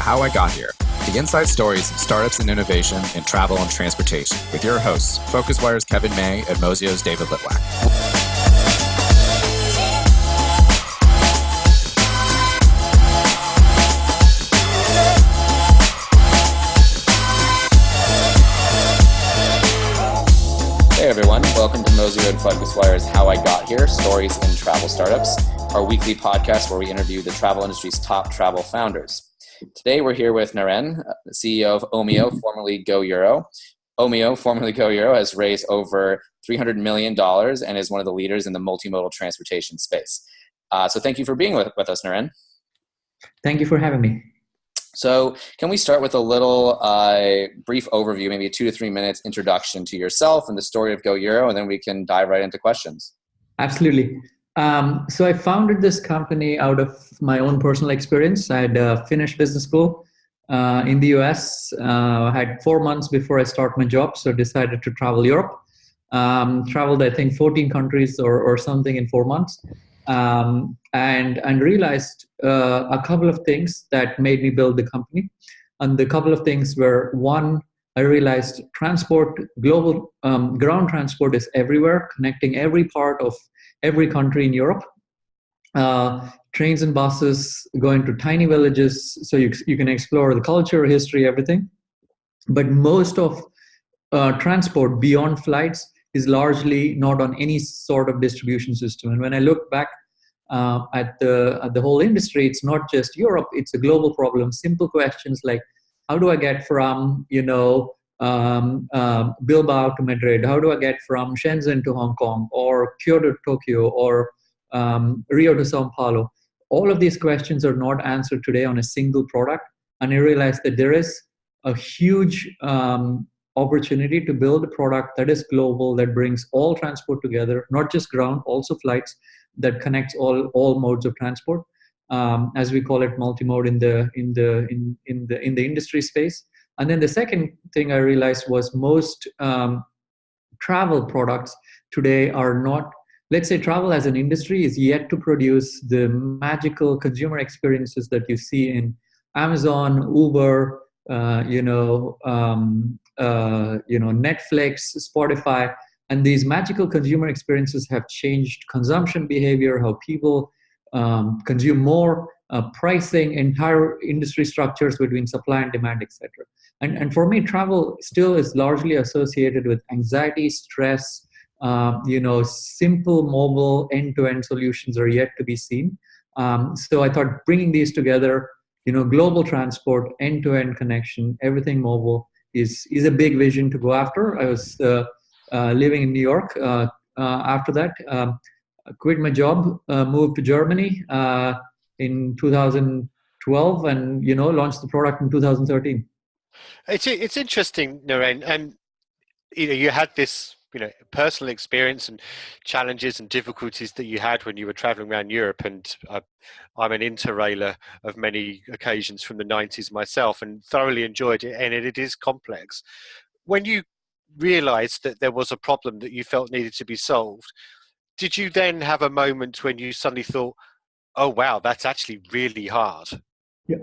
How I Got Here, the inside stories of startups and innovation in travel and transportation, with your hosts, PhocusWire's Kevin May and Mozio's David Litwak. Hey everyone, welcome to Mozio and PhocusWire's How I Got Here, Stories in Travel Startups, our weekly podcast where we interview the travel industry's top travel founders. Today we're here with Naren, the CEO of Omio, formerly Go Euro. Omio, formerly Go Euro, has raised over $300 million and is one of the leaders in the multimodal transportation space. So thank you for being with us, Naren. Thank you for having me. So can we start with a little brief overview, maybe a 2 to 3 minutes introduction to yourself and the story of Go Euro, and then we can dive right into questions. Absolutely. So I founded this company out of my own personal experience. I had finished business school in the US. I had 4 months before I start my job, so decided to travel Europe. Traveled, I think, 14 countries or something in 4 months. And realized a couple of things that made me build the company. And the couple of things were, one, I realized global ground transport is everywhere, connecting every part of every country in Europe. Trains and buses going to tiny villages, so you can explore the culture, history, everything. But most of transport beyond flights is largely not on any sort of distribution system. And when I look back at the whole industry, it's not just Europe, it's a global problem. Simple questions like, how do I get from Bilbao to Madrid? How do I get from Shenzhen to Hong Kong, or Kyoto to Tokyo, or Rio to Sao Paulo? All of these questions are not answered today on a single product. And I realized that there is a huge opportunity to build a product that is global, that brings all transport together, not just ground, also flights, that connects all modes of transport, as we call it, multimode in the industry space. And then the second thing I realized was most travel products today are not, let's say travel as an industry is yet to produce the magical consumer experiences that you see in Amazon, Uber, Netflix, Spotify. And these magical consumer experiences have changed consumption behavior, how people consume more, pricing, entire industry structures between supply and demand, etc. And for me, travel still is largely associated with anxiety, stress. Simple mobile end-to-end solutions are yet to be seen. So I thought bringing these together, global transport, end-to-end connection, everything mobile is a big vision to go after. I was living in New York after that. Quit my job, moved to Germany in 2012, and launched the product in 2013. It's interesting, Naren, and you had this personal experience and challenges and difficulties that you had when you were traveling around Europe, and I'm an interrailer of many occasions from the 90s myself, and thoroughly enjoyed it, and it is complex. When you realized that there was a problem that you felt needed to be solved, did you then have a moment when you suddenly thought, oh wow, that's actually really hard? Yeah,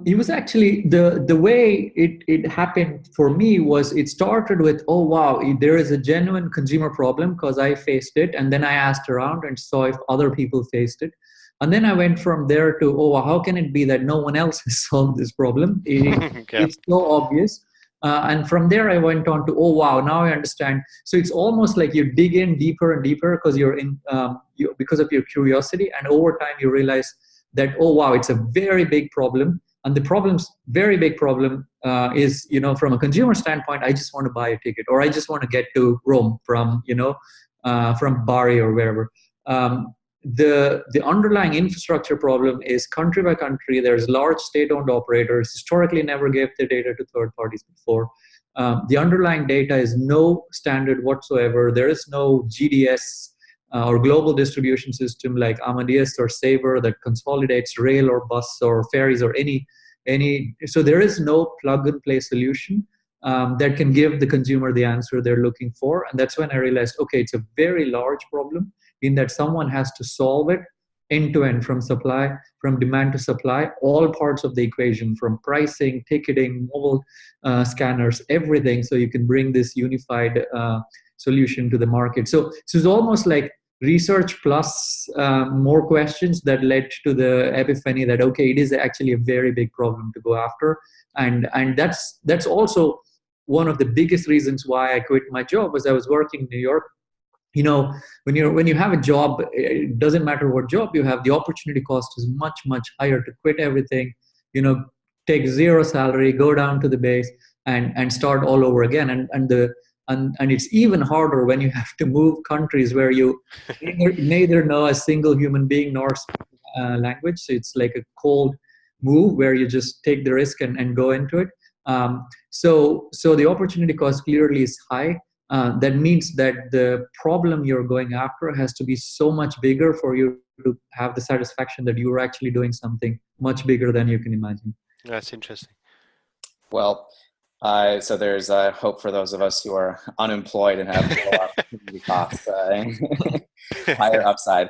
it was actually the way it happened for me was it started with, oh wow, there is a genuine consumer problem because I faced it, and then I asked around and saw if other people faced it, and then I went from there to, oh, how can it be that no one else has solved this problem? It's so obvious. And from there I went on to, oh wow, now I understand. So it's almost like you dig in deeper and deeper because because of your curiosity, and over time you realize that, oh wow, it's a very big problem. And the very big problem is, from a consumer standpoint, I just want to buy a ticket, or I just want to get to Rome from Bari or wherever. The underlying infrastructure problem is country by country. There's large state-owned operators, historically never gave their data to third parties before. The underlying data is no standard whatsoever. There is no GDS or global distribution system like Amadeus or Sabre that consolidates rail or bus or ferries or any. So there is no plug-and-play solution that can give the consumer the answer they're looking for. And that's when I realized, okay, it's a very large problem in that someone has to solve it end to end, from demand to supply, all parts of the equation, from pricing, ticketing, mobile scanners, everything. So you can bring this unified solution to the market. So it's almost like research plus more questions that led to the epiphany that, okay, it is actually a very big problem to go after. And that's also one of the biggest reasons why I quit my job. Was I was working in New York. You know, when you have a job, it doesn't matter what job you have, the opportunity cost is much higher to quit everything, take zero salary, go down to the base, and start all over again. And it's even harder when you have to move countries where you neither know a single human being nor speak language. So it's like a cold move where you just take the risk and go into it. So the opportunity cost clearly is high. That means that the problem you're going after has to be so much bigger for you to have the satisfaction that you're actually doing something much bigger than you can imagine. That's interesting. Well, so there's hope for those of us who are unemployed and have low opportunity costs, higher upside.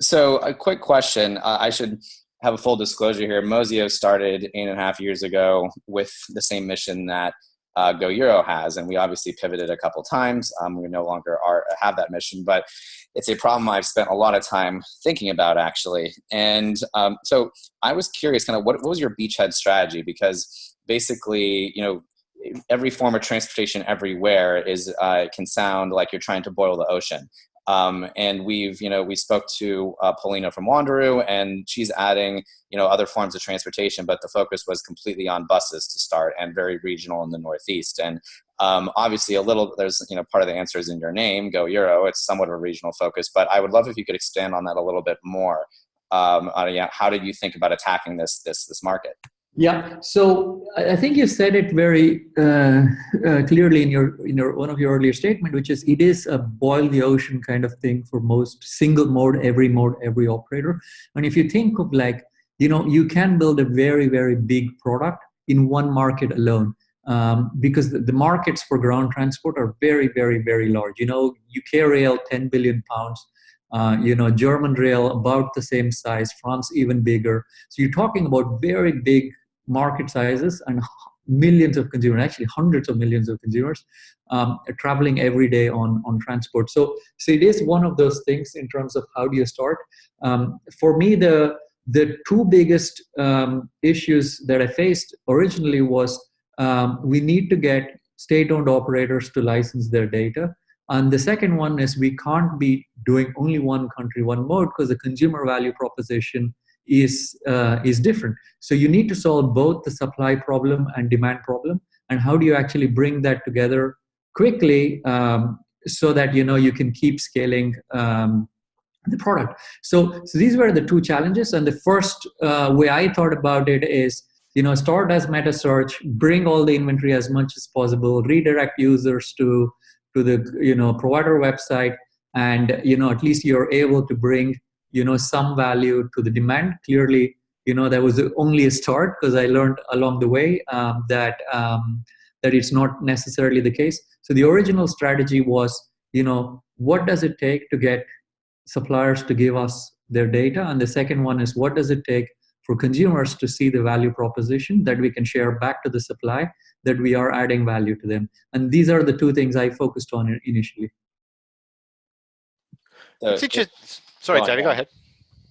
So a quick question. I should have a full disclosure here. Mozio started 8.5 years ago with the same mission that Go Euro has, and we obviously pivoted a couple times. We no longer have that mission, but it's a problem I've spent a lot of time thinking about, actually. And so I was curious, kind of what was your beachhead strategy? Because basically, every form of transportation everywhere is can sound like you're trying to boil the ocean. And we spoke to Paulina from Wanderoo, and she's adding, other forms of transportation, but the focus was completely on buses to start and very regional in the Northeast. And obviously there's, part of the answer is in your name, Go Euro. It's somewhat of a regional focus, but I would love if you could expand on that a little bit more. How did you think about attacking this market? Yeah, so I think you said it very clearly in your one of your earlier statement, which is it is a boil the ocean kind of thing for most single mode, every operator. And if you think of you can build a very, very big product in one market alone, because the markets for ground transport are very, very, very large. UK rail, 10 billion pounds. German rail about the same size, France even bigger. So you're talking about very big market sizes and millions of consumers, actually hundreds of millions of consumers traveling every day on transport. So it is one of those things in terms of how do you start. For me, the two biggest issues that I faced originally was we need to get state-owned operators to license their data. And the second one is we can't be doing only one country, one mode, because the consumer value proposition is different. So you need to solve both the supply problem and demand problem. And how do you actually bring that together quickly so that you can keep scaling the product? So these were the two challenges. And the first way I thought about it is start as meta search, bring all the inventory as much as possible, redirect users to the provider website, and at least you're able to bring some value to the demand. Clearly that was only a start, because I learned along the way that it's not necessarily the case. So the original strategy was what does it take to get suppliers to give us their data, and the second one is what does it take for consumers to see the value proposition that we can share back to the supply, that we are adding value to them. And these are the two things I focused on initially. Sorry, David, go ahead.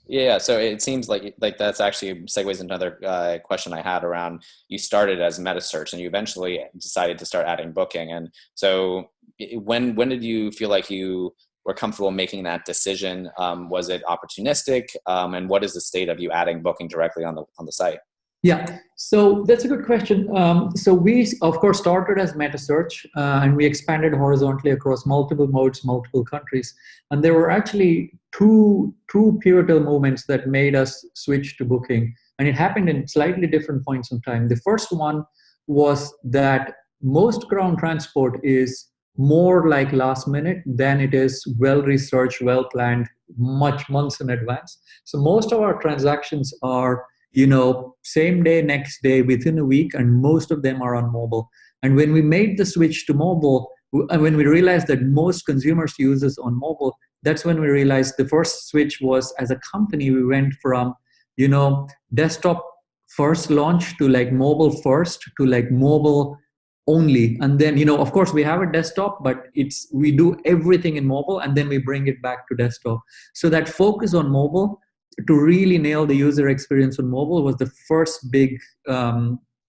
Yeah, so it seems like that's actually segues into another question I had around, you started as meta search and you eventually decided to start adding booking. And so when did you feel like you were comfortable making that decision? Was it opportunistic? And what is the state of you adding booking directly on the site? Yeah, so that's a good question. So we, of course, started as meta search and we expanded horizontally across multiple modes, multiple countries. And there were actually two pivotal moments that made us switch to booking. And it happened in slightly different points in time. The first one was that most ground transport is more like last minute than it is well-researched, well-planned, months in advance. So most of our transactions are same day, next day, within a week, and most of them are on mobile. And when we made the switch to mobile, and when we realized that most consumers use this on mobile, that's when we realized the first switch was, as a company, we went from, desktop first launch to like mobile first to like mobile only. And then, of course we have a desktop, but we do everything in mobile and then we bring it back to desktop. So that focus on mobile to really nail the user experience on mobile was the first big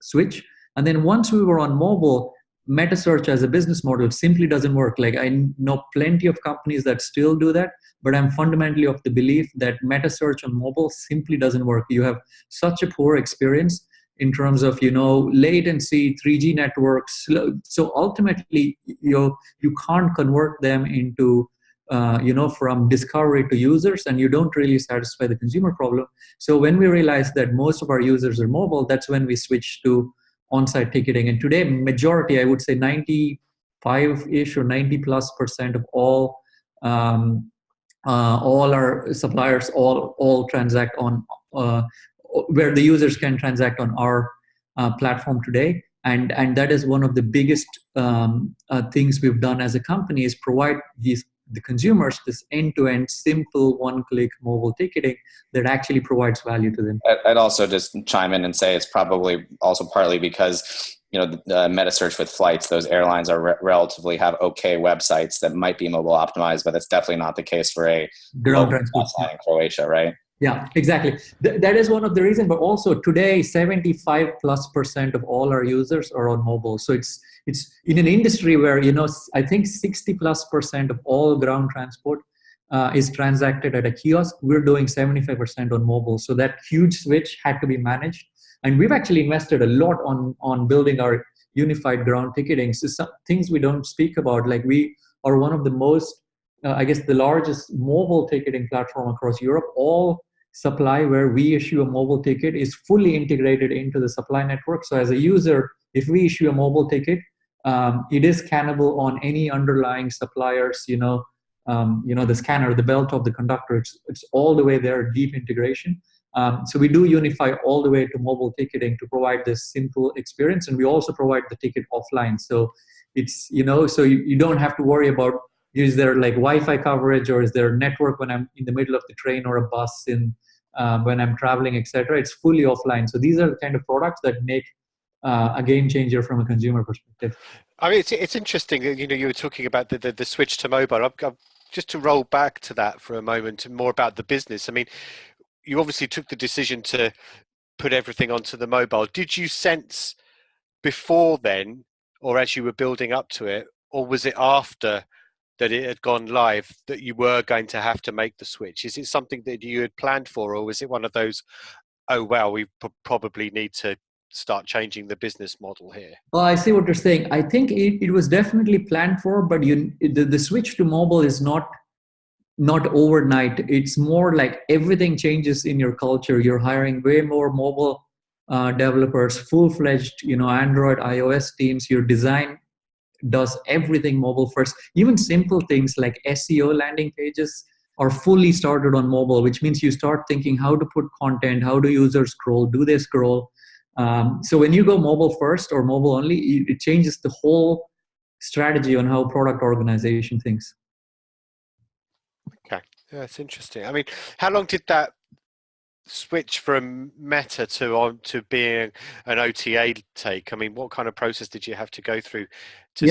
switch. And then once we were on mobile, meta search as a business model simply doesn't work. Like, I know plenty of companies that still do that, but I'm fundamentally of the belief that meta search on mobile simply doesn't work. You have such a poor experience in terms of, latency, 3G networks. So ultimately, you can't convert them into, from discovery to users, and you don't really satisfy the consumer problem. So when we realized that most of our users are mobile, that's when we switched to on-site ticketing. And today, majority, I would say 95-ish or 90+% of all our suppliers all transact on where the users can transact on our platform today. And that is one of the biggest things we've done as a company, is provide the consumers this end-to-end simple one-click mobile ticketing that actually provides value to them. I'd also just chime in and say it's probably also partly because the meta search with flights, those airlines are relatively have okay websites that might be mobile optimized, but that's definitely not the case for a ground transport in Croatia, right? Yeah, exactly. That is one of the reasons. But also today, 75+% of all our users are on mobile. So it's in an industry where I think 60+% of all ground transport is transacted at a kiosk. We're doing 75% on mobile. So that huge switch had to be managed, and we've actually invested a lot on building our unified ground ticketing. So some things we don't speak about, like we are one of the most, I guess, the largest mobile ticketing platform across Europe. All supply where we issue a mobile ticket is fully integrated into the supply network. So as a user, if we issue a mobile ticket, it is scannable on any underlying suppliers, the scanner, the belt of the conductor. It's all the way there, deep integration. So we do unify all the way to mobile ticketing to provide this simple experience. And we also provide the ticket offline. So it's, so you don't have to worry about, is there like Wi-Fi coverage, or is there network when I'm in the middle of the train or a bus when I'm traveling, etc. It's fully offline. So these are the kind of products that make a game changer from a consumer perspective. I mean, it's interesting. You were talking about the switch to mobile. Just to roll back to that for a moment, and more about the business. I mean, you obviously took the decision to put everything onto the mobile. Did you sense before then, or as you were building up to it, or was it after that it had gone live, that you were going to have to make the switch? Is it something that you had planned for, or was it one of those, oh, well, we probably need to start changing the business model here? Well, I see what you're saying. I think it was definitely planned for, but the switch to mobile is not overnight. It's more like everything changes in your culture. You're hiring way more mobile developers, full-fledged, Android, iOS teams. Your design does everything mobile first. Even simple things like SEO landing pages are fully started on mobile, which means you start thinking how to put content, how do users scroll, do they scroll? So when you go mobile first or mobile only, it changes the whole strategy on how product organization thinks. Okay, yeah, that's interesting. I mean, how long did that switch from Meta to being an OTA take? I mean, what kind of process did you have to go through to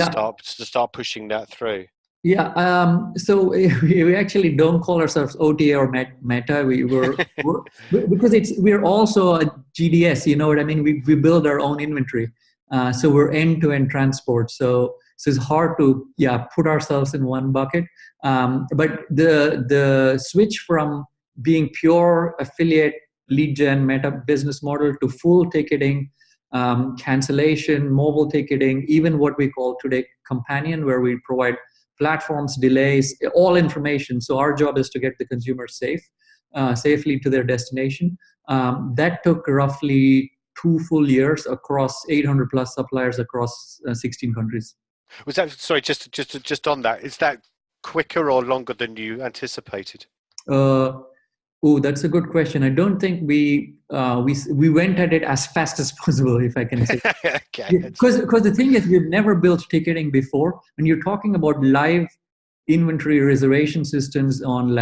start pushing that through? Yeah, so we actually don't call ourselves OTA or Meta. We're because we're also a GDS. You know what I mean? We build our own inventory, so we're end-to-end transport. So it's hard to put ourselves in one bucket. But the switch from being pure affiliate lead gen meta business model to full ticketing, cancellation, mobile ticketing, even what we call today companion, where we provide platforms, delays, all information. So our job is to get the consumer safely to their destination. That took roughly 2 full years across 800 plus suppliers across 16 countries. Was that, sorry, just on that, is that quicker or longer than you anticipated? Oh, that's a good question. I don't think we went at it as fast as possible, if I can say. Okay. Because the thing is, we've never built ticketing before, and you're talking about live inventory reservation systems on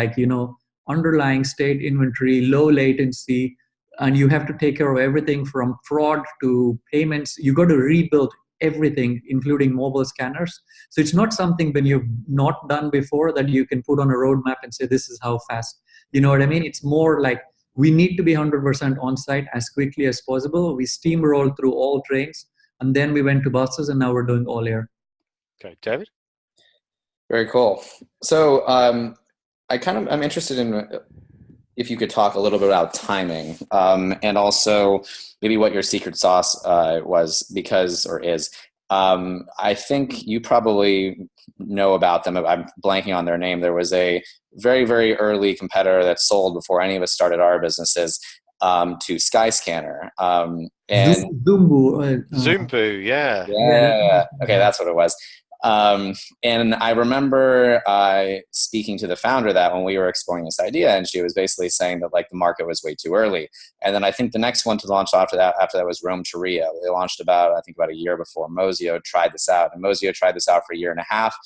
underlying state inventory, low latency, and you have to take care of everything from fraud to payments. You got to rebuild everything, including mobile scanners. So it's not something when you've not done before that you can put on a roadmap and say, this is how fast. You know what I mean? It's more like we need to be 100% on site as quickly as possible. We steamroll through all trains, and then we went to buses, and now we're doing all air. Okay, David? Very cool. So I'm interested in if you could talk a little bit about timing, and also maybe what your secret sauce was, because, or is. I think you probably know about them. I'm blanking on their name. There was a very, very early competitor that sold before any of us started our businesses to Skyscanner. And Zumbu, yeah. Yeah. Okay, that's what it was. And I remember speaking to the founder that when we were exploring this idea, and she was basically saying that like the market was way too early. And then I think the next one to launch after that was Rome to Rio. They launched about a year before. Mozio tried this out, and Mozio tried this out for a year and a half.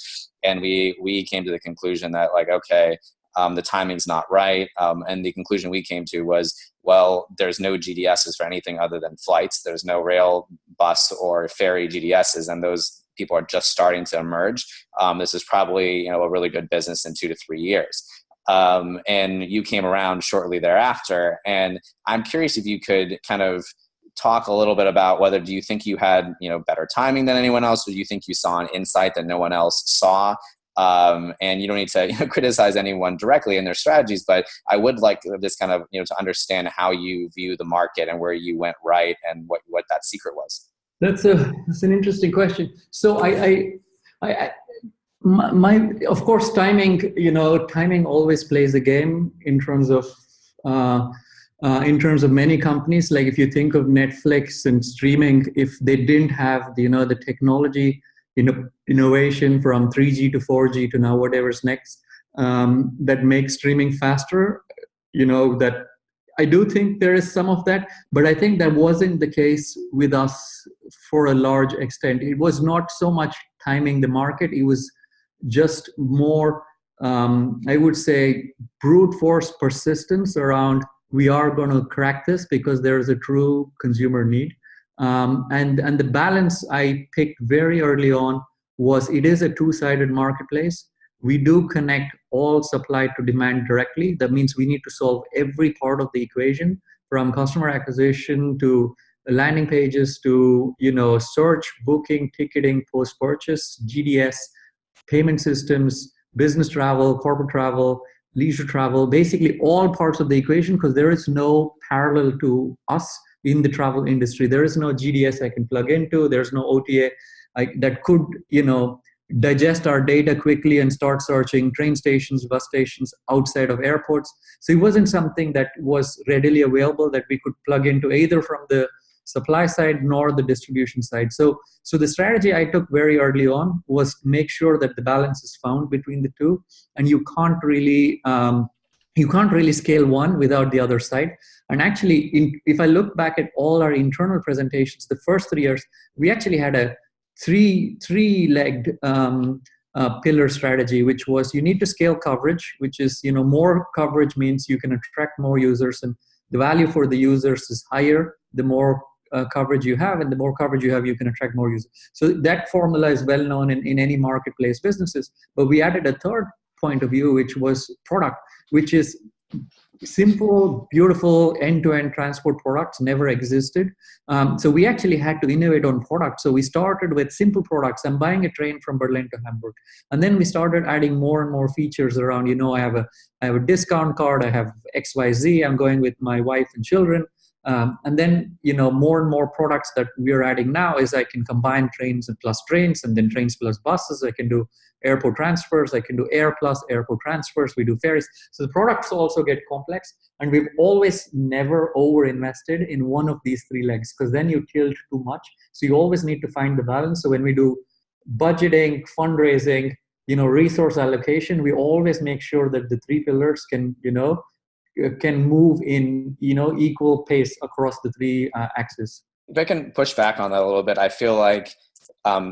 And we came to the conclusion that like, okay, the timing's not right. And the conclusion we came to was, well, there's no GDSs for anything other than flights. There's no rail, bus, or ferry GDSs, and those people are just starting to emerge. This is probably a really good business in 2 to 3 years. And you came around shortly thereafter. And I'm curious if you could kind of talk a little bit about whether do you think you had better timing than anyone else, or do you think you saw an insight that no one else saw? And you don't need to criticize anyone directly in their strategies, but I would like this kind of to understand how you view the market and where you went right and what that secret was. That's an interesting question. So my of course timing timing always plays a game in terms of many companies. Like if you think of Netflix and streaming, if they didn't have the technology innovation from 3G to 4G to now whatever's next that makes streaming faster, that I do think there is some of that, but I think that wasn't the case with us for a large extent. It was not so much timing the market. It was just more, I would say, brute force persistence around we are going to crack this because there is a true consumer need. And the balance I picked very early on was it is a two-sided marketplace. We do connect all supply to demand directly. That means we need to solve every part of the equation, from customer acquisition to landing pages to search, booking, ticketing, post-purchase, GDS, payment systems, business travel, corporate travel, leisure travel, basically all parts of the equation, because there is no parallel to us in the travel industry. There is no GDS I can plug into. There's no OTA that could digest our data quickly and start searching train stations, bus stations outside of airports. So it wasn't something that was readily available that we could plug into either from the supply side nor the distribution side. So the strategy I took very early on was make sure that the balance is found between the two, and you can't really scale one without the other side. And actually, if I look back at all our internal presentations, the first 3 years, we actually had a three-legged pillar strategy, which was you need to scale coverage, which is, more coverage means you can attract more users, and the value for the users is higher the more coverage you have, and the more coverage you have, you can attract more users. So that formula is well known in any marketplace businesses. But we added a third point of view, which was product, which is simple, beautiful, end-to-end transport products never existed. So we actually had to innovate on product. So we started with simple products. I'm buying a train from Berlin to Hamburg. And then we started adding more and more features around, I have a discount card, I have XYZ, I'm going with my wife and children. And then, more and more products that we're adding now is I can combine trains and plus trains, and then trains plus buses. I can do airport transfers. I can do air plus airport transfers. We do ferries. So the products also get complex, and we've always never over-invested in one of these three legs, because then you tilt too much. So you always need to find the balance. So when we do budgeting, fundraising, resource allocation, we always make sure that the three pillars can move in equal pace across the three axes. If I can push back on that a little bit, I feel like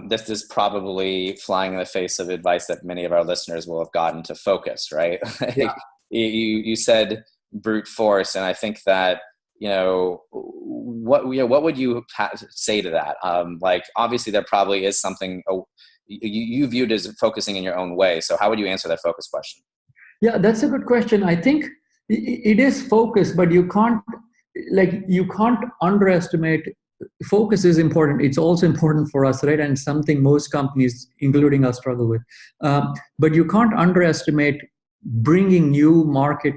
this is probably flying in the face of advice that many of our listeners will have gotten to focus, right? Yeah. you said brute force, and I think that, what would you say to that? Like, obviously there probably is something you viewed as focusing in your own way. So how would you answer that focus question? Yeah, that's a good question. I think it is focus, but you can't underestimate. Focus is important. It's also important for us, right? And something most companies, including us, struggle with. But you can't underestimate bringing new market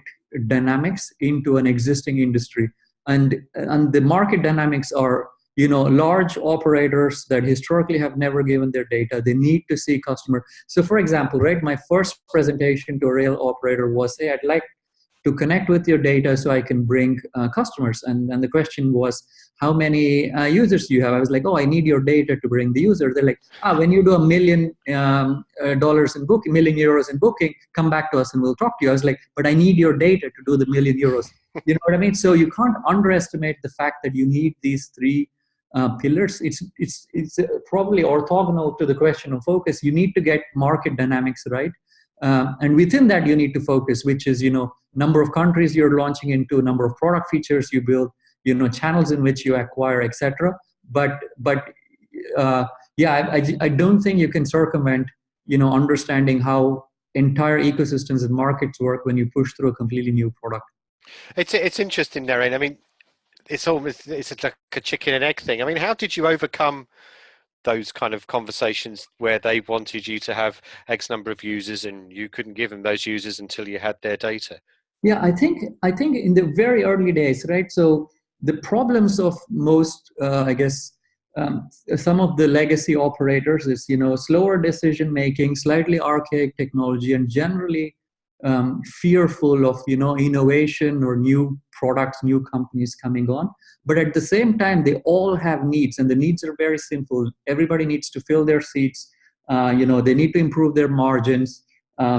dynamics into an existing industry. And the market dynamics are, large operators that historically have never given their data. They need to see customer. So for example, right, my first presentation to a rail operator was, hey, I'd like to connect with your data so I can bring customers. And the question was, how many users do you have? I was like, oh, I need your data to bring the user. They're like, when you do $1 million $1 million euros in booking, come back to us and we'll talk to you. I was like, but I need your data to do the €1 million. You know what I mean? So you can't underestimate the fact that you need these three pillars. It's probably orthogonal to the question of focus. You need to get market dynamics right. And within that, you need to focus, which is, number of countries you're launching into, number of product features you build, channels in which you acquire, etc. But I don't think you can circumvent, understanding how entire ecosystems and markets work when you push through a completely new product. It's interesting, Naren. I mean, it's like a chicken and egg thing. I mean, how did you overcome those kind of conversations where they wanted you to have X number of users and you couldn't give them those users until you had their data? Yeah, I think in the very early days, right? So the problems of most, some of the legacy operators is, slower decision making, slightly archaic technology, and generally fearful of, innovation or new products, new companies coming on. But at the same time, they all have needs, and the needs are very simple. Everybody needs to fill their seats. They need to improve their margins.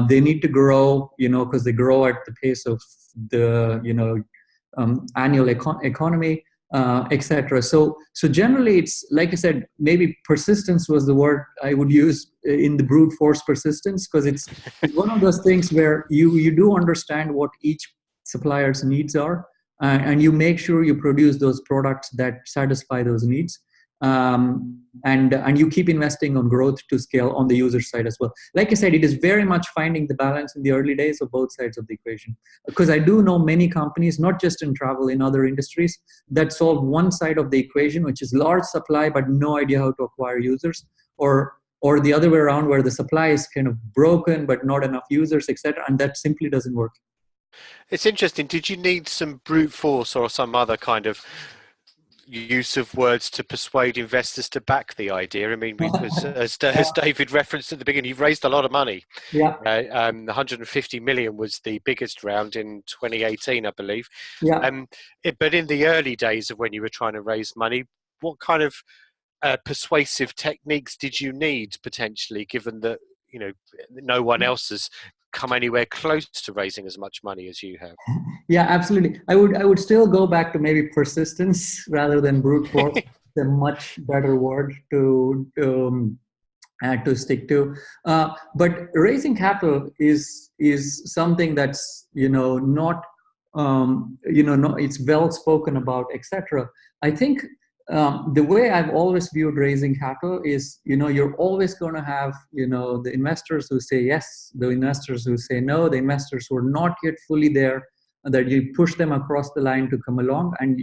They need to grow, because they grow at the pace of the, annual economy, etc. So generally, it's like I said, maybe persistence was the word I would use in the brute force persistence, because it's one of those things where you do understand what each supplier's needs are, and you make sure you produce those products that satisfy those needs. And you keep investing on growth to scale on the user side as well. Like I said, it is very much finding the balance in the early days of both sides of the equation. Because I do know many companies, not just in travel, in other industries, that solve one side of the equation, which is large supply, but no idea how to acquire users, or the other way around, where the supply is kind of broken, but not enough users, etc. And that simply doesn't work. It's interesting. Did you need some brute force or some other kind of use of words to persuade investors to back the idea? I mean, as David referenced at the beginning, you've raised a lot of money. Yeah. 150 million was the biggest round in 2018, I believe. Yeah. But in the early days of when you were trying to raise money, what kind of persuasive techniques did you need potentially, given that no one else has come anywhere close to raising as much money as you have? Yeah, absolutely. I would still go back to maybe persistence rather than brute force. It's a much better word to stick to. But raising capital is something that's not it's well spoken about, etc. I think the way I've always viewed raising capital is, you're always going to have, the investors who say yes, the investors who say no, the investors who are not yet fully there, that you push them across the line to come along, and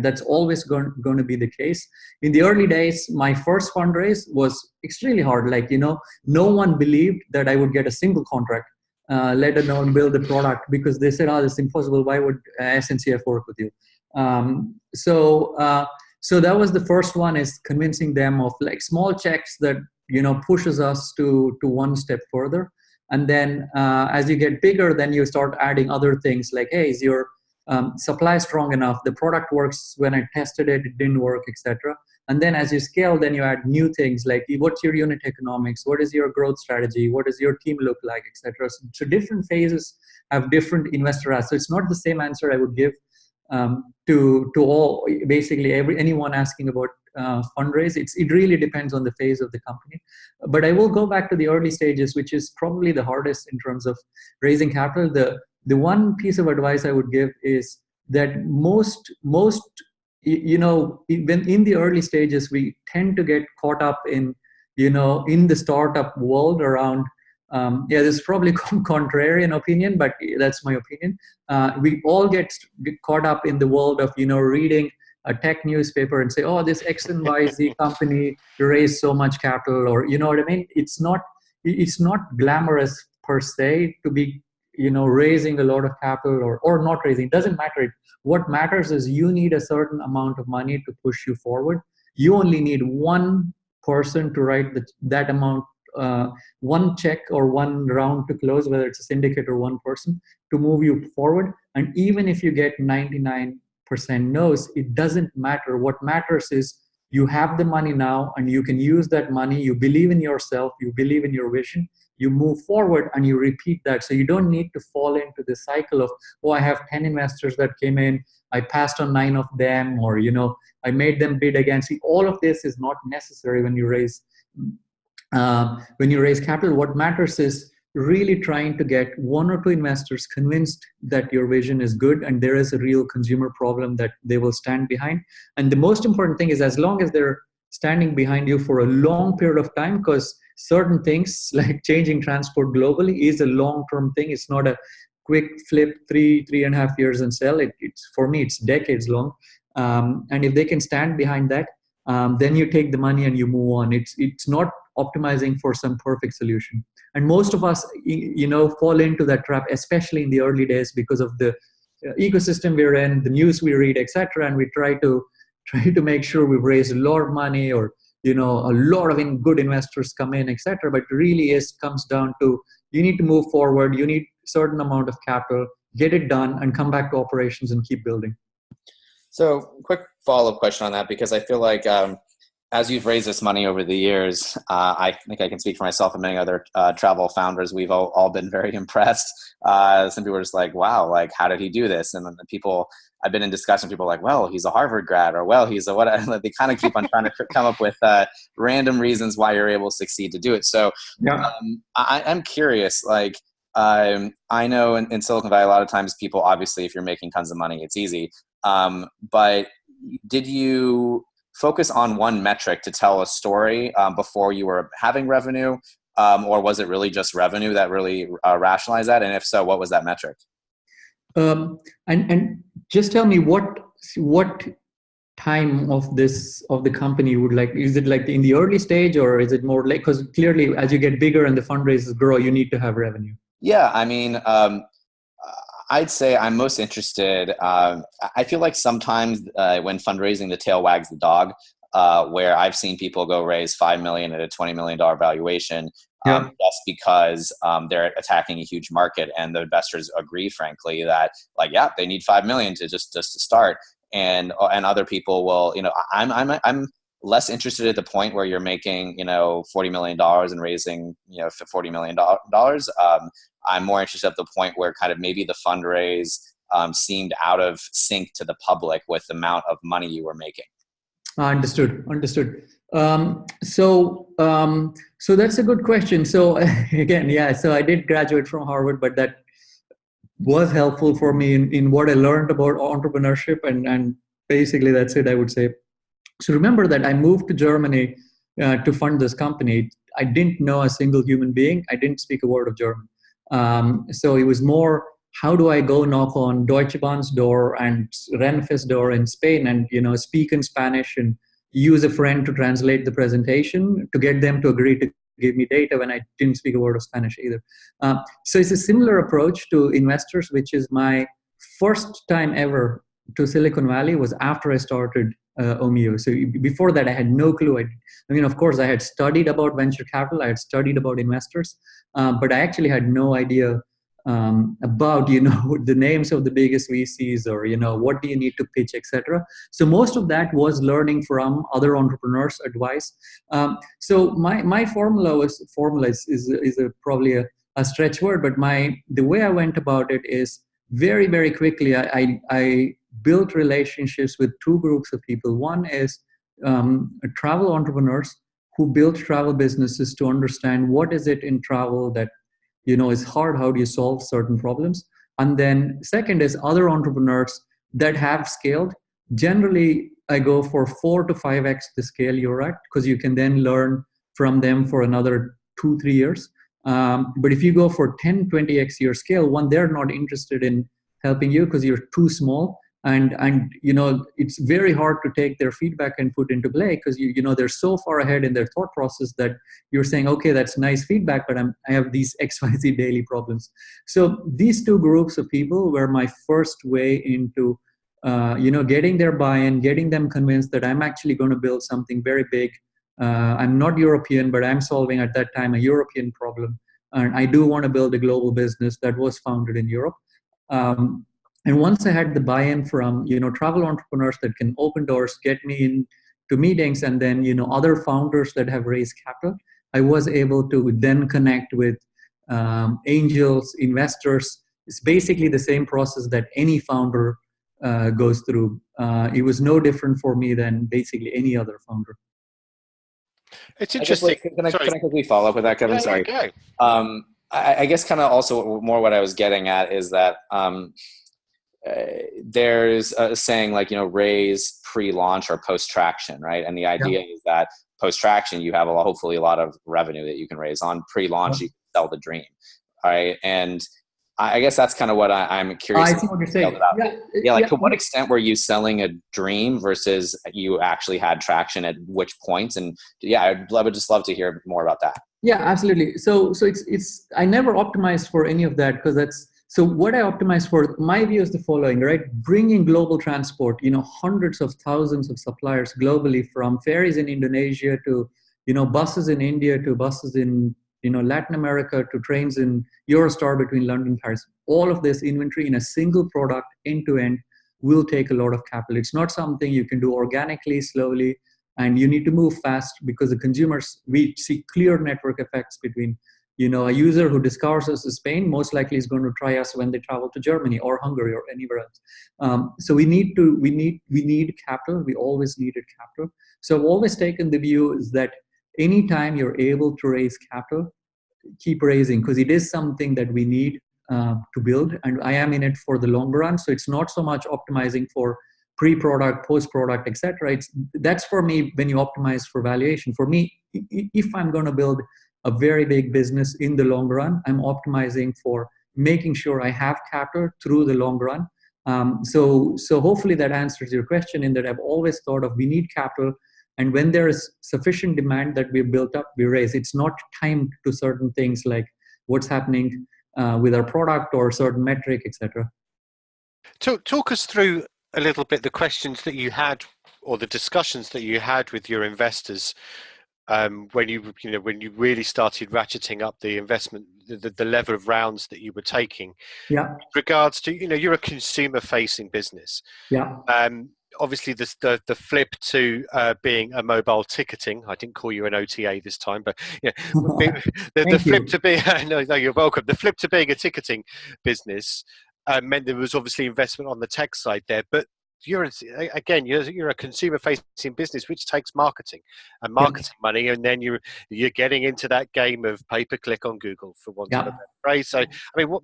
that's always going to be the case. In the early days, my first fundraise was extremely hard. Like, no one believed that I would get a single contract, let alone build a product, because they said, it's impossible. Why would SNCF work with you? So that was the first one, is convincing them of like small checks that, pushes us to one step further. And then as you get bigger, then you start adding other things like, hey, is your supply strong enough? The product works. When I tested it, it didn't work, etc. And then as you scale, then you add new things like, what's your unit economics? What is your growth strategy? What does your team look like, etc. So different phases have different investor asks. So it's not the same answer I would give. to all, basically anyone asking about fundraise. It really depends on the phase of the company. But I will go back to the early stages, which is probably the hardest in terms of raising capital. The one piece of advice I would give is that even in the early stages, we tend to get caught up in in the startup world around. This is probably contrarian opinion, but that's my opinion. We all get caught up in the world of reading a tech newspaper and say, oh, this X and Y Z company raised so much capital, or you know what I mean. It's not glamorous per se to be raising a lot of capital or not raising. It doesn't matter. What matters is you need a certain amount of money to push you forward. You only need one person to write that amount, one check or one round to close, whether it's a syndicate or one person, to move you forward. And even if you get 99% no's, it doesn't matter. What matters is you have the money now and you can use that money. You believe in yourself, you believe in your vision, you move forward and you repeat that. So you don't need to fall into the cycle of, oh, I have 10 investors that came in, I passed on 9 of them, or I made them bid against me. All of this is not necessary when you raise capital. What matters is really trying to get 1 or 2 investors convinced that your vision is good and there is a real consumer problem that they will stand behind. And the most important thing is, as long as they're standing behind you for a long period of time, because certain things like changing transport globally is a long-term thing. It's not a quick flip, 3.5 years and sell. It's for me, it's decades long. And if they can stand behind that, then you take the money and you move on. It's not optimizing for some perfect solution. And most of us, fall into that trap, especially in the early days, because of the ecosystem we're in, the news we read, etc. And we try to make sure we've raised a lot of money, or a lot of good investors come in, etc. But really comes down to, you need to move forward. You need a certain amount of capital, get it done, and come back to operations and keep building. So, quick follow-up question on that, because I feel like as you've raised this money over the years, I think I can speak for myself and many other travel founders. We've all been very impressed. Some people are just like, wow, like, how did he do this? And then the people, I've been in discussion, people are like, well, he's a Harvard grad, or well, he's a what? They kind of keep on trying to come up with random reasons why you're able to succeed to do it. So yeah. I'm curious, like, I know in Silicon Valley, a lot of times people, obviously, if you're making tons of money, it's easy. But did you focus on one metric to tell a story before you were having revenue? Or was it really just revenue that really rationalized that? And if so, what was that metric? And just tell me what time of the company would like, is it like in the early stage, or is it more like, because clearly as you get bigger and the fundraisers grow, you need to have revenue. Yeah, I mean, I'd say I'm most interested. I feel like sometimes when fundraising, the tail wags the dog, where I've seen people go raise $5 million at a $20 million valuation, just because they're attacking a huge market, and the investors agree, frankly, that like, yeah, they need $5 million to just to start, and other people will, I'm less interested at the point where you're making, $40 million and raising, $40 million. I'm more interested at the point where kind of maybe the fundraise seemed out of sync to the public with the amount of money you were making. Understood. So that's a good question. So again, yeah, so I did graduate from Harvard, but that was helpful for me in what I learned about entrepreneurship, and basically that's it, I would say. So remember that I moved to Germany to fund this company. I didn't know a single human being. I didn't speak a word of German. So it was more, how do I go knock on Deutsche Bahn's door and Renfe's door in Spain and, speak in Spanish and use a friend to translate the presentation to get them to agree to give me data when I didn't speak a word of Spanish either. So it's a similar approach to investors, which is my first time ever to Silicon Valley was after I started Omio. So before that, I had no clue. I mean, of course, I had studied about venture capital. I had studied about investors, but I actually had no idea about, the names of the biggest VCs, or, what do you need to pitch, etc. So most of that was learning from other entrepreneurs' advice. So my formula is probably a stretch word, but the way I went about it is very, very quickly. I built relationships with two groups of people. One is travel entrepreneurs who build travel businesses to understand what is it in travel that is hard. How do you solve certain problems? And then second is other entrepreneurs that have scaled. Generally, I go for 4 to 5x the scale you're at, because you can then learn from them for another 2-3 years. But if you go for 10-20x your scale, one, they're not interested in helping you because you're too small. And it's very hard to take their feedback and put into play, because they're so far ahead in their thought process that you're saying, okay, that's nice feedback, but I have these XYZ daily problems. So these two groups of people were my first way into getting their buy-in, getting them convinced that I'm actually going to build something very big. I'm not European, but I'm solving at that time a European problem, and I do want to build a global business that was founded in Europe. And once I had the buy-in from travel entrepreneurs that can open doors, get me into meetings, and then other founders that have raised capital, I was able to then connect with angels, investors. It's basically the same process that any founder goes through. It was no different for me than basically any other founder. It's interesting. Can I quickly follow up with that, Kevin? Yeah, Sorry. go. I guess kind of also more what I was getting at is that there's a saying like, raise pre-launch or post-traction, right? And the idea is that post-traction, you have hopefully a lot of revenue that you can raise. On pre-launch, you can sell the dream, right? And I guess that's kind of what I'm curious. I see what you're saying. About. To what extent were you selling a dream versus you actually had traction at which points? And I would just love to hear more about that. Yeah, absolutely. So it's I never optimized for any of that, because so what I optimized for, my view is the following, right? Bringing global transport, hundreds of thousands of suppliers globally, from ferries in Indonesia to, buses in India to buses in, Latin America to trains in Eurostar between London and Paris. All of this inventory in a single product end to end will take a lot of capital. It's not something you can do organically, slowly, and you need to move fast, because the consumers, we see clear network effects between a user who discovers us in Spain most likely is going to try us when they travel to Germany or Hungary or anywhere else. So we need capital. We always needed capital. So I've always taken the view is that anytime you're able to raise capital, keep raising, because it is something that we need to build, and I am in it for the long run. So it's not so much optimizing for pre-product, post-product, etc. That's for me when you optimize for valuation. For me, if I'm going to build a very big business in the long run, I'm optimizing for making sure I have capital through the long run. So hopefully that answers your question, in that I've always thought of, we need capital, and when there is sufficient demand that we've built up, we raise. It's not timed to certain things like what's happening with our product or certain metric, etc. Talk us through a little bit the questions that you had, or the discussions that you had with your investors when you really started ratcheting up the investment, the level of rounds that you were taking. Yeah. With regards to you're a consumer-facing business. Yeah. Obviously, the flip to being a mobile ticketing. I didn't call you an OTA this time, but the flip to be no, you're welcome. The flip to being a ticketing business meant there was obviously investment on the tech side there, but you're a consumer-facing business, which takes marketing and marketing money, and then you're getting into that game of pay-per-click on Google, for want of a better phrase. So, I mean,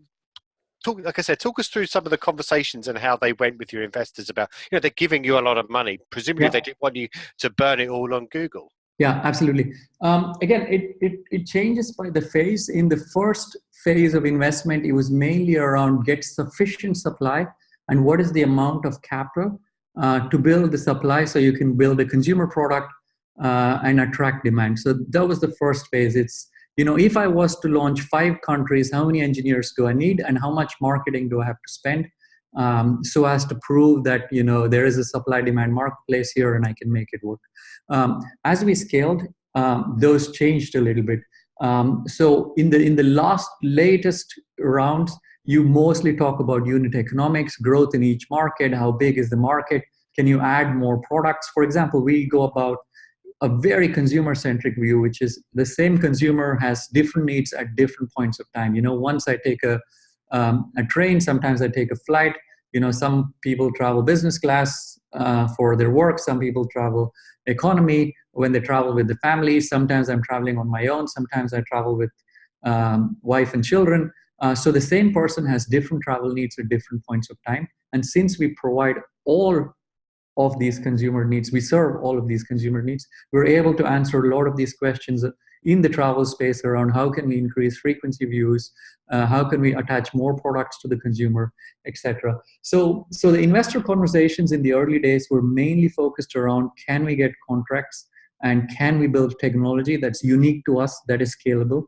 talk us through some of the conversations and how they went with your investors about, they're giving you a lot of money. Presumably, they didn't want you to burn it all on Google. Yeah, absolutely. Again, it changes by the phase. In the first phase of investment, it was mainly around get sufficient supply and what is the amount of capital to build the supply so you can build a consumer product and attract demand. So that was the first phase. It's, if I was to launch 5 countries, how many engineers do I need and how much marketing do I have to spend so as to prove that, there is a supply-demand marketplace here and I can make it work. As we scaled, those changed a little bit. So in the latest rounds, you mostly talk about unit economics, growth in each market, how big is the market, can you add more products? For example, we go about a very consumer-centric view, which is the same consumer has different needs at different points of time. Once I take a train, sometimes I take a flight. some people travel business class for their work. Some people travel economy when they travel with the family. Sometimes I'm traveling on my own. Sometimes I travel with wife and children. So the same person has different travel needs at different points of time. And since we provide all of these consumer needs, we serve all of these consumer needs, we're able to answer a lot of these questions in the travel space around how can we increase frequency of use, how can we attach more products to the consumer, etc. So the investor conversations in the early days were mainly focused around can we get contracts and can we build technology that's unique to us, that is scalable.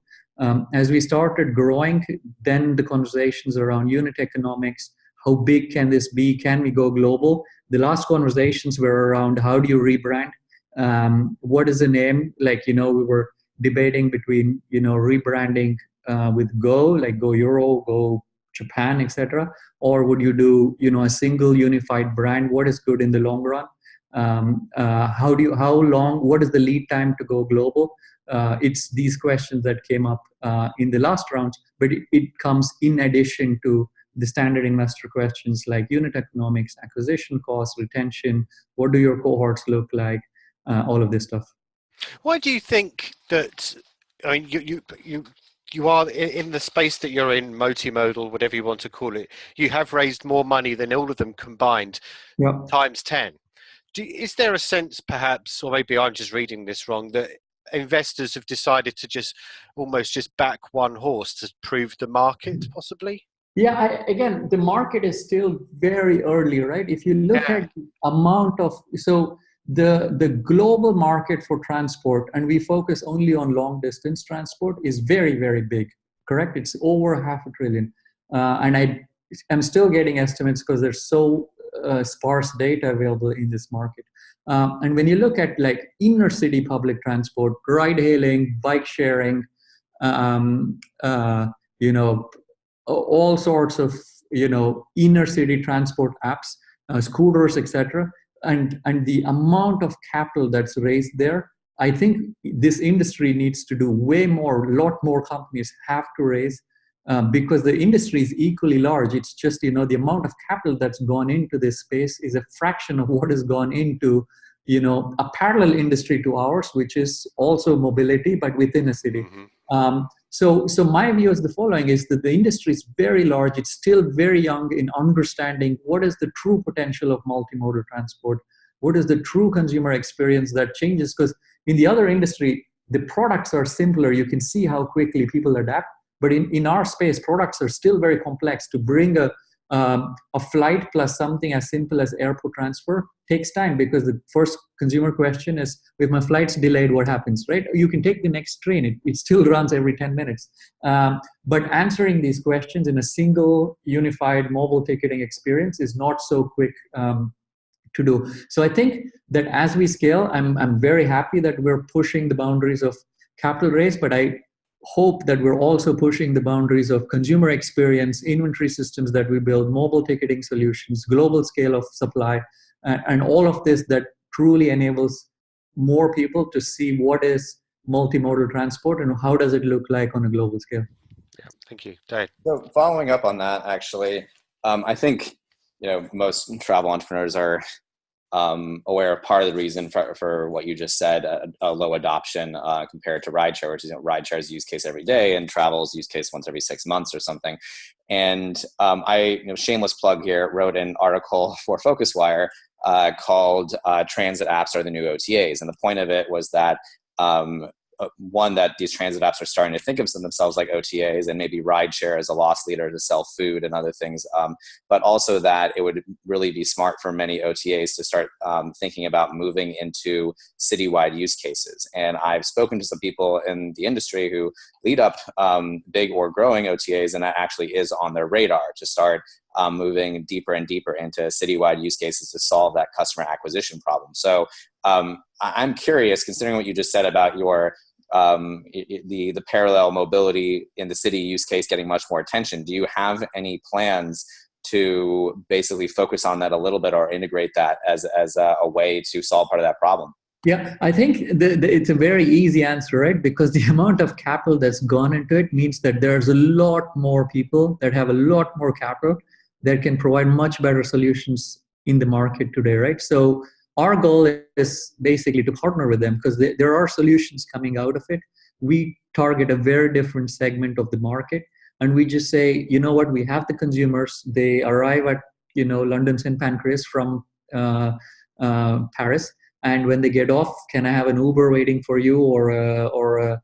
As we started growing, then the conversations around unit economics, how big can this be? Can we go global? The last conversations were around how do you rebrand? What is the name? We were debating between, rebranding with Go, like Go Euro, Go Japan, etc. Or would you do, a single unified brand? What is good in the long run? How long, what is the lead time to go global? It's these questions that came up in the last round, but it comes in addition to the standard investor questions like unit economics, acquisition costs, retention, what do your cohorts look like, all of this stuff. Why do you think that, I mean, you are in the space that you're in, multimodal, whatever you want to call it, you have raised more money than all of them combined, Yep. times 10. Is there a sense perhaps, or maybe I'm just reading this wrong, that investors have decided to just back one horse to prove the market possibly? Yeah, again, the market is still very early, right? If you look at the amount of, so the global market for transport, and we focus only on long distance transport, is very, very big, correct? It's over $500 billion. And I'm still getting estimates because there's so sparse data available in this market. And when you look at like inner city public transport, ride hailing, bike sharing, all sorts of inner city transport apps, scooters, etc. And the amount of capital that's raised there, I think this industry needs to do way more. A lot more companies have to raise because the industry is equally large. It's just the amount of capital that's gone into this space is a fraction of what has gone into a parallel industry to ours, which is also mobility but within a city. Mm-hmm. So my view is the following, is that the industry is very large. It's still very young in understanding what is the true potential of multimodal transport. What is the true consumer experience that changes? Because in the other industry, the products are simpler. You can see how quickly people adapt. But in our space, products are still very complex. To bring a flight plus something as simple as airport transfer takes time, because the first consumer question is, if my flight's delayed, what happens, right? You can take the next train. It still runs every 10 minutes. But answering these questions in a single unified mobile ticketing experience is not so quick to do. So I think that as we scale, I'm very happy that we're pushing the boundaries of capital raise, but I hope that we're also pushing the boundaries of consumer experience, inventory systems that we build, mobile ticketing solutions, global scale of supply, and all of this that truly enables more people to see what is multimodal transport and how does it look like on a global scale. Yeah, thank you. Dave. So following up on that, actually, I think most travel entrepreneurs are aware of part of the reason for what you just said, a low adoption compared to rideshare, which is rideshare's use case every day and travel's use case once every 6 months or something. And I, shameless plug here, wrote an article for PhocusWire called "Transit Apps Are the New OTAs," and the point of it was that one, that these transit apps are starting to think of themselves like OTAs, and maybe rideshare as a loss leader to sell food and other things, but also that it would really be smart for many OTAs to start thinking about moving into citywide use cases. And I've spoken to some people in the industry who lead up big or growing OTAs, and that actually is on their radar to start moving deeper and deeper into citywide use cases to solve that customer acquisition problem. So I'm curious, considering what you just said about your the parallel mobility in the city use case getting much more attention. Do you have any plans to basically focus on that a little bit or integrate that as a way to solve part of that problem? Yeah, I think it's a very easy answer, right? Because the amount of capital that's gone into it means that there's a lot more people that have a lot more capital that can provide much better solutions in the market today, right? So our goal is basically to partner with them because there are solutions coming out of it. We target a very different segment of the market, and we just say, you know what, we have the consumers. They arrive at London St. Pancras from Paris, and when they get off, can I have an Uber waiting for you, or a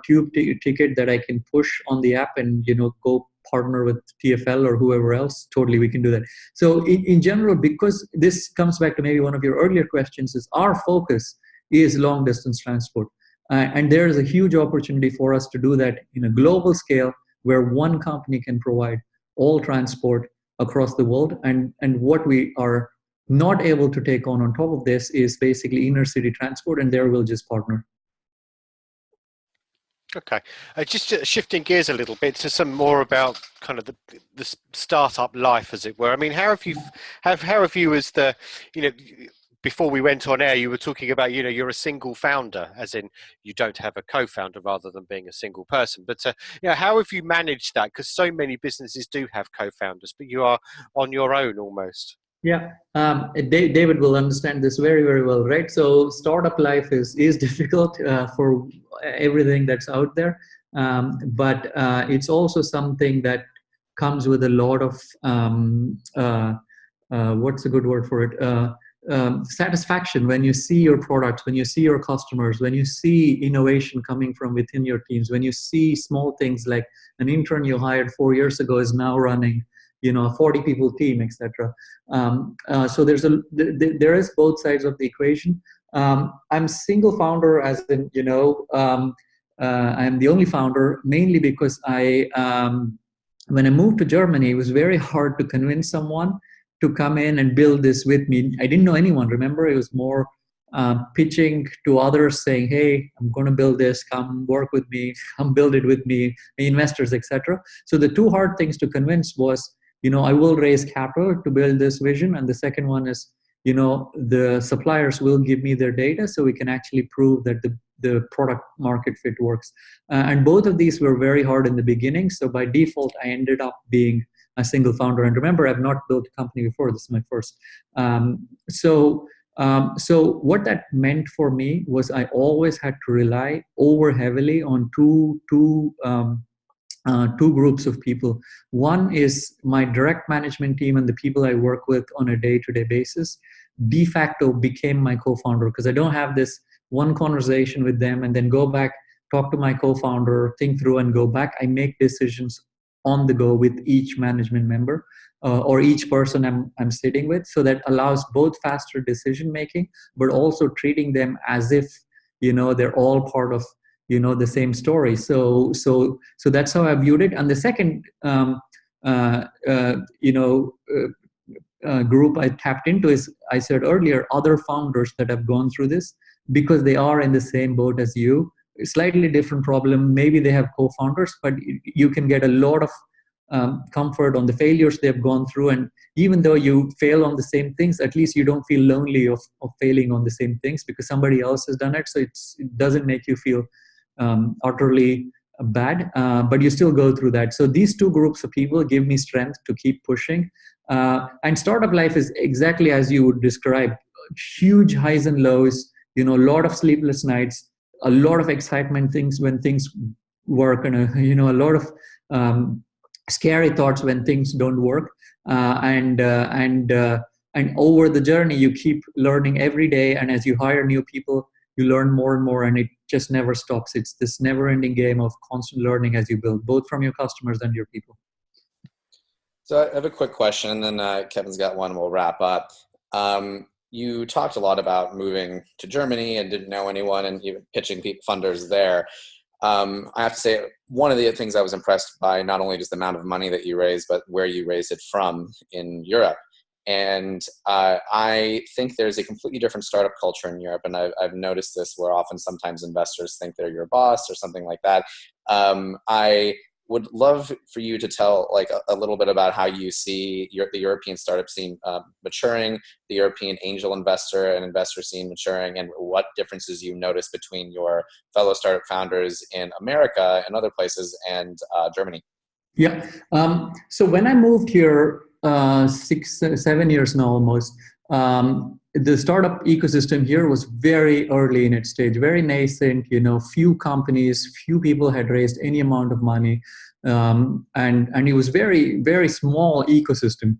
tube ticket that I can push on the app and go partner with TfL or whoever else? Totally, we can do that. So in general, because this comes back to maybe one of your earlier questions, is our focus is long distance transport. And there is a huge opportunity for us to do that in a global scale where one company can provide all transport across the world. And what we are not able to take on top of this is basically inner city transport, and there we'll just partner. Okay, just shifting gears a little bit to some more about kind of the startup life, as it were. I mean, how have you as the, before we went on air, you were talking about, you're a single founder, as in you don't have a co-founder rather than being a single person. But how have you managed that? Because so many businesses do have co-founders, but you are on your own almost. Yeah, David will understand this very, very well, right? So startup life is difficult for everything that's out there, but it's also something that comes with a lot of what's a good word for it? Satisfaction when you see your products, when you see your customers, when you see innovation coming from within your teams, when you see small things like an intern you hired 4 years ago is now running a 40 people team, etc. So there is both sides of the equation. I'm single founder, as in I'm the only founder, mainly because when I moved to Germany, it was very hard to convince someone to come in and build this with me. I didn't know anyone. Remember, it was more pitching to others, saying, "Hey, I'm going to build this. Come work with me. Come build it with me." Investors, etc. So the two hard things to convince was, I will raise capital to build this vision. And the second one is, the suppliers will give me their data so we can actually prove that the product market fit works. And both of these were very hard in the beginning. So by default, I ended up being a single founder. And remember, I've not built a company before. This is my first. So what that meant for me was I always had to rely over heavily on two groups of people. One is my direct management team and the people I work with on a day-to-day basis. De facto became my co-founder because I don't have this one conversation with them and then go back, talk to my co-founder, think through and go back. I make decisions on the go with each management member or each person I'm sitting with. So that allows both faster decision making, but also treating them as if they're all part of the same story. So that's how I viewed it. And the second group I tapped into is, I said earlier, other founders that have gone through this because they are in the same boat as you. Slightly different problem. Maybe they have co-founders, but you can get a lot of comfort on the failures they've gone through. And even though you fail on the same things, at least you don't feel lonely of failing on the same things because somebody else has done it. So it doesn't make you feel utterly bad, but you still go through that. So these two groups of people give me strength to keep pushing. And startup life is exactly as you would describe: huge highs and lows, a lot of sleepless nights, a lot of excitement things when things work, and a lot of scary thoughts when things don't work. And over the journey, you keep learning every day, and as you hire new people, you learn more and more, and it just never stops. It's this never-ending game of constant learning as you build, both from your customers and your people. So I have a quick question, and then Kevin's got one. We'll wrap up. You talked a lot about moving to Germany and didn't know anyone, and even pitching funders there. I have to say, one of the things I was impressed by, not only just the amount of money that you raised, but where you raised it from in Europe. And I think there's a completely different startup culture in Europe. And I've noticed this where often sometimes investors think they're your boss or something like that. I would love for you to tell a little bit about how you see the European startup scene maturing, the European angel investor and investor scene maturing, and what differences you notice between your fellow startup founders in America and other places and Germany. Yeah. So when I moved here 7 years now almost, the startup ecosystem here was very early in its stage, very nascent. Few companies, few people had raised any amount of money, and it was very very small ecosystem.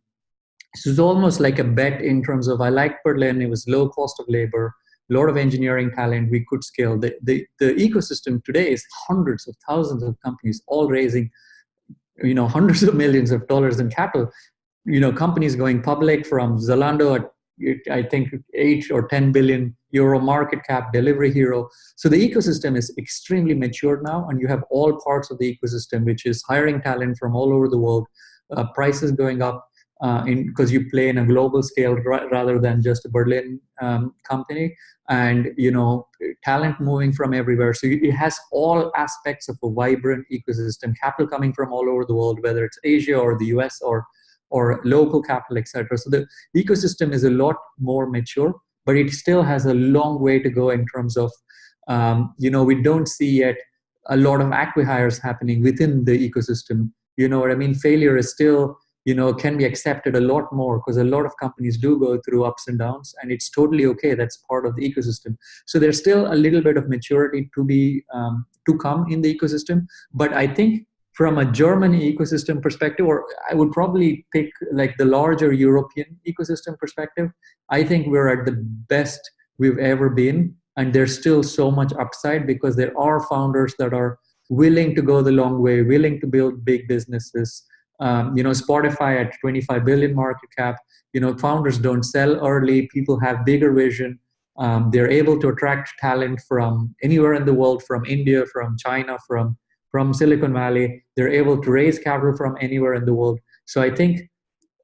So it's almost like a bet in terms of I like Berlin. It was low cost of labor, a lot of engineering talent. We could scale. The ecosystem today is hundreds of thousands of companies all raising hundreds of millions of dollars in capital. Companies going public from Zalando at I think 8 or 10 billion euro market cap, Delivery Hero. So the ecosystem is extremely mature now, and you have all parts of the ecosystem, which is hiring talent from all over the world, prices going up because you play in a global scale rather than just a Berlin company, and talent moving from everywhere. So it has all aspects of a vibrant ecosystem, capital coming from all over the world, whether it's Asia or the US or local capital, etc. So the ecosystem is a lot more mature, but it still has a long way to go in terms of, we don't see yet a lot of acquihires happening within the ecosystem. You know what I mean? Failure is still, can be accepted a lot more because a lot of companies do go through ups and downs, and it's totally okay. That's part of the ecosystem. So there's still a little bit of maturity to come in the ecosystem, but I think from a German ecosystem perspective, or I would probably pick like the larger European ecosystem perspective, I think we're at the best we've ever been. And there's still so much upside because there are founders that are willing to go the long way, willing to build big businesses. Spotify at 25 billion market cap, founders don't sell early, people have bigger vision. They're able to attract talent from anywhere in the world, from India, from China, from Silicon Valley. They're able to raise capital from anywhere in the world. So I think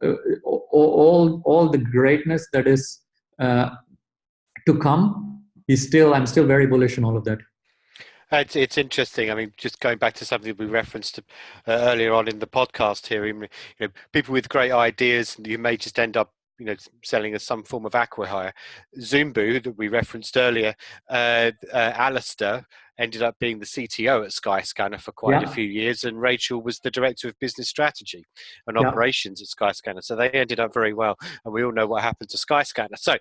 all the greatness that is to come is still, I'm still very bullish on all of that. It's interesting. I mean, just going back to something we referenced earlier on in the podcast here, people with great ideas, you may just end up, selling as some form of acquihire. Zumbu, that we referenced earlier, Alistair ended up being the CTO at Skyscanner for quite a few years, and Rachel was the director of business strategy and operations at Skyscanner. So they ended up very well, and we all know what happened to Skyscanner. So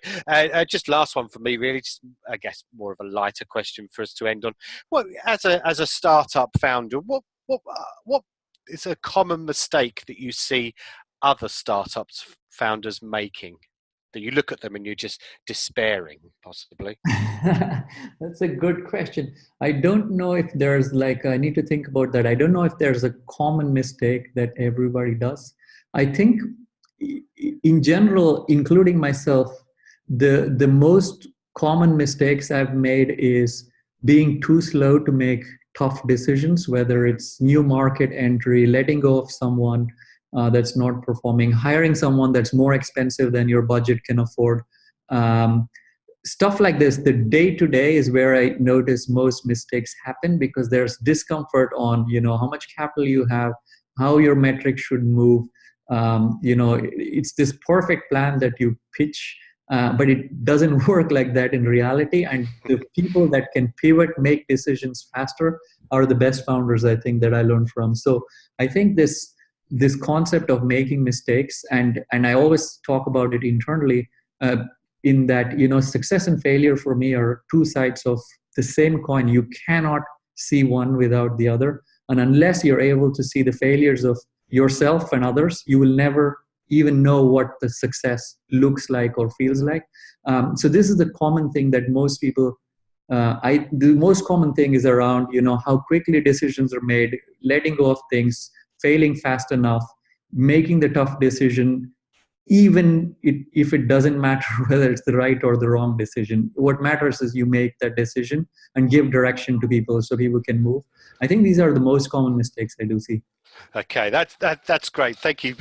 just last one for me, really, just I guess more of a lighter question for us to end on. What, as a startup founder, what is a common mistake that you see other startups founders making, that you look at them and you're just despairing, possibly? That's a good question. I don't know if there's I need to think about that. I don't know if there's a common mistake that everybody does. I think in general, including myself, the most common mistakes I've made is being too slow to make tough decisions, whether it's new market entry, letting go of someone that's not performing, hiring someone that's more expensive than your budget can afford. Stuff like this, the day-to-day is where I notice most mistakes happen, because there's discomfort on, how much capital you have, how your metrics should move. It's this perfect plan that you pitch, but it doesn't work like that in reality. And the people that can pivot, make decisions faster are the best founders, I think, that I learned from. So I think this concept of making mistakes, and I always talk about it internally, in that, success and failure for me are two sides of the same coin. You cannot see one without the other. And unless you're able to see the failures of yourself and others, you will never even know what the success looks like or feels like. So this is the common thing that most people, the most common thing is around, how quickly decisions are made, letting go of things, failing fast enough, making the tough decision, even if it doesn't matter whether it's the right or the wrong decision. What matters is you make that decision and give direction to people so people can move. I think these are the most common mistakes I do see. Okay, that's great. Thank you.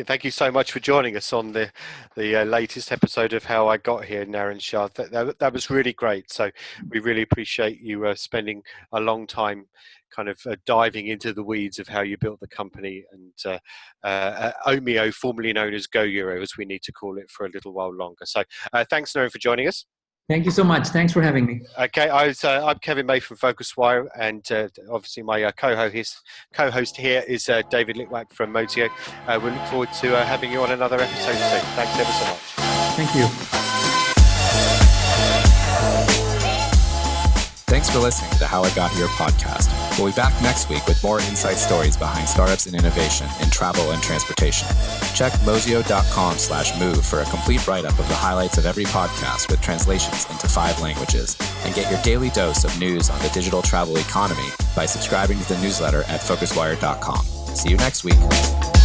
Thank you so much for joining us on the latest episode of How I Got Here, Naren Shaah. That was really great. So we really appreciate you spending a long time kind of diving into the weeds of how you built the company, and Omio, formerly known as Go Euro, as we need to call it for a little while longer. So thanks, Naren, for joining us. Thank you so much. Thanks for having me. Okay, I'm Kevin May from FocusWire, and obviously my co-host here is David Litwak from Motio. We look forward to having you on another episode soon. Thanks ever so much. Thank you. Thanks for listening to the How I Got Here podcast. We'll be back next week with more insight stories behind startups and innovation in travel and transportation. Check mozio.com/move for a complete write-up of the highlights of every podcast with translations into 5 languages, and get your daily dose of news on the digital travel economy by subscribing to the newsletter at focuswire.com. See you next week.